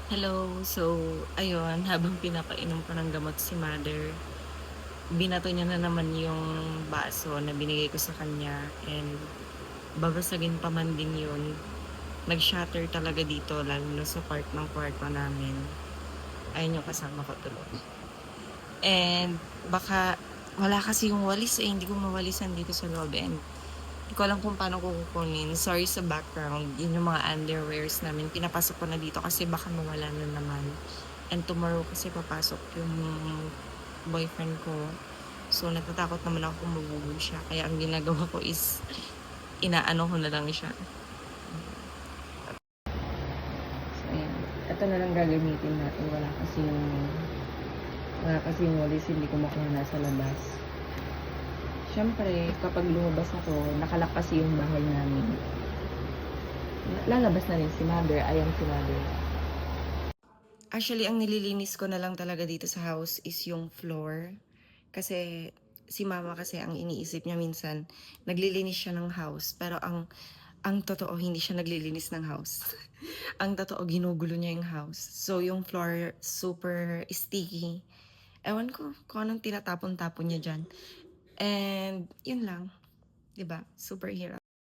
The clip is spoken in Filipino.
Hello. So, ayun, habang pinapainom ko ng gamot si mother, binato niya na naman yung baso na binigay ko sa kanya and babasagin pa man din yun. Nag-shatter talaga dito lalo na sa part ng kwarto namin. Ayun yung kasama ko tuloy. And baka wala kasi yung walis hindi ko mawalisan dito sa loob and di ko alam kung paano ko kukunin. Sorry sa background. Yun yung mga underwears namin. Pinapasok ko na dito kasi baka mawala na naman. And tomorrow kasi papasok yung boyfriend ko. So, natatakot naman ako kung mabubuo siya. Kaya ang ginagawa ko is, inaano ko na lang siya. So, ayan. Ito na lang gagamitin natin. Wala kasi yung walis, hindi ko makuha nasa labas. Siyempre, kapag lumabas ako, nakalak kasi yung bahay namin. Lalabas na rin si mother. Ayan si mother. Actually, ang nililinis ko na lang talaga dito sa house is yung floor. Kasi si mama kasi ang iniisip niya minsan, naglilinis siya ng house. Pero ang totoo, hindi siya naglilinis ng house. Ang totoo, ginugulo niya yung house. So, yung floor, super sticky. Ewan ko kung anong tinatapon-tapon niya dyan. And, yun lang. 'Di ba? Super hirap.